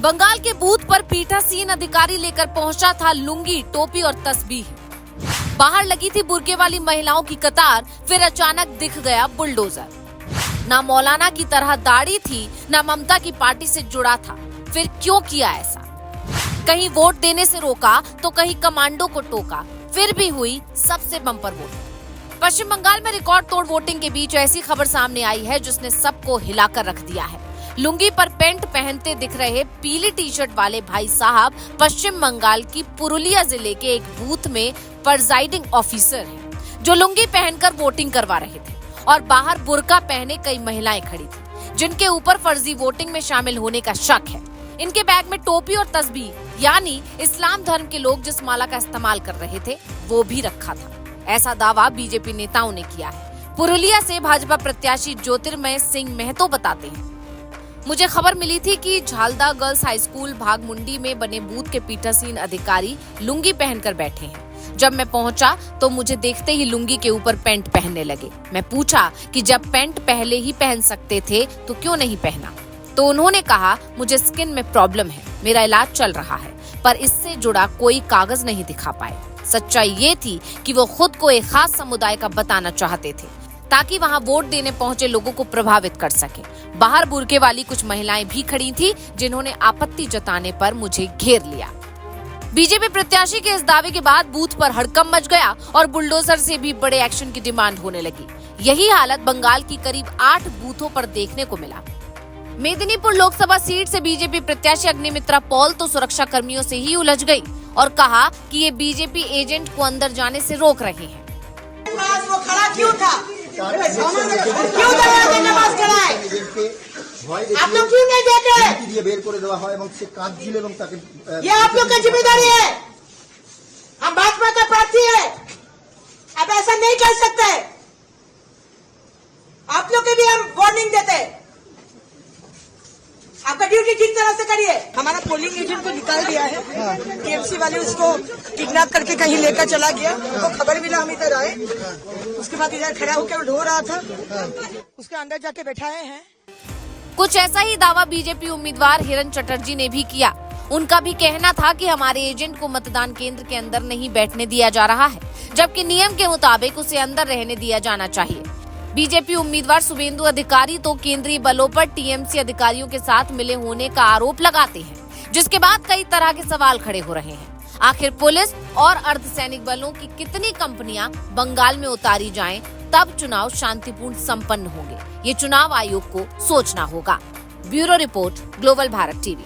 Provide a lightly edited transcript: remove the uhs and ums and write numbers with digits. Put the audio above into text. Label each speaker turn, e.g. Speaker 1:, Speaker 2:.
Speaker 1: बंगाल के बूथ पर पीठासीन अधिकारी लेकर पहुंचा था लुंगी, टोपी और तस्बीह। बाहर लगी थी बुर्के वाली महिलाओं की कतार, फिर अचानक दिख गया बुलडोजर। ना मौलाना की तरह दाढ़ी थी, ना ममता की पार्टी से जुड़ा था। फिर क्यों किया ऐसा? कहीं वोट देने से रोका तो कहीं कमांडो को टोका, फिर भी हुई सबसे बम्पर वोट। पश्चिम बंगाल में रिकॉर्ड तोड़ वोटिंग के बीच ऐसी खबर सामने आई है जिसने सबको हिलाकर रख दिया है। लुंगी पर पेंट पहनते दिख रहे पीली टी शर्ट वाले भाई साहब पश्चिम बंगाल की पुरुलिया जिले के एक बूथ में प्रिजाइडिंग ऑफिसर हैं, जो लुंगी पहनकर वोटिंग करवा रहे थे और बाहर बुर्का पहने कई महिलाएं खड़ी थी, जिनके ऊपर फर्जी वोटिंग में शामिल होने का शक है। इनके बैग में टोपी और तस्बीह, यानी इस्लाम धर्म के लोग जिस माला का इस्तेमाल कर रहे थे वो भी रखा था। ऐसा दावा बीजेपी नेताओं ने किया है। पुरुलिया से भाजपा प्रत्याशी ज्योतिर्मय सिंह महतो बताते हैं, मुझे खबर मिली थी कि झालदा गर्ल्स हाई स्कूल भागमुंडी में बने बूथ के पीठासीन अधिकारी लुंगी पहनकर बैठे हैं। जब मैं पहुंचा तो मुझे देखते ही लुंगी के ऊपर पैंट पहनने लगे। मैं पूछा कि जब पैंट पहले ही पहन सकते थे तो क्यों नहीं पहना? तो उन्होंने कहा, मुझे स्किन में प्रॉब्लम है, मेरा इलाज चल रहा है, पर इससे जुड़ा कोई कागज नहीं दिखा पाए। सच्चाई ये थी कि वो खुद को एक खास समुदाय का बताना चाहते थे ताकि वहां वोट देने पहुंचे लोगों को प्रभावित कर सके। बाहर बुर्के वाली कुछ महिलाएं भी खड़ी थी, जिन्होंने आपत्ति जताने पर मुझे घेर लिया। बीजेपी प्रत्याशी के इस दावे के बाद बूथ पर हड़कंप मच गया और बुलडोजर से भी बड़े एक्शन की डिमांड होने लगी। यही हालत बंगाल की करीब 8 बूथों पर देखने को मिला। मेदिनीपुर लोकसभा सीट से बीजेपी प्रत्याशी अग्निमित्रा पॉल तो सुरक्षा कर्मियों से ही उलझ गई और कहा कि ये बीजेपी एजेंट को अंदर जाने से रोक रहे हैं।
Speaker 2: वो खड़ा क्यों था? क्यों नमाज कराए? आप लोग क्यों नहीं देख रहे? ये आप लोग की जिम्मेदारी है। हम भाजपा का प्रार्थी है, आप ऐसा नहीं कर सकते। आप लोग के भी हम वार्निंग देते हैं, आपका ड्यूटी ठीक तरह से करिए। हमारा पोलिंग एजेंट को निकाल दिया है, टीएमसी वाले उसको किडनैप करके कहीं लेकर चला गया। उनको खबर मिला, हम इधर आए, उसके बाद इधर खड़ा होकर ढो रहा था, उसके अंदर जाके बैठाए हैं।
Speaker 1: कुछ ऐसा ही दावा बीजेपी उम्मीदवार हिरण चटर्जी ने भी किया। उनका भी कहना था कि हमारे एजेंट को मतदान केंद्र के अंदर नहीं बैठने दिया जा रहा है, जबकि नियम के मुताबिक उसे अंदर रहने दिया जाना चाहिए। बीजेपी उम्मीदवार शुभेंदु अधिकारी तो केंद्रीय बलों पर टीएमसी अधिकारियों के साथ मिले होने का आरोप लगाते हैं, जिसके बाद कई तरह के सवाल खड़े हो रहे हैं। आखिर पुलिस और अर्धसैनिक बलों की कितनी कंपनियां बंगाल में उतारी जाएं, तब चुनाव शांतिपूर्ण संपन्न होंगे? ये चुनाव आयोग को सोचना होगा। Bureau report, global Bharat TV.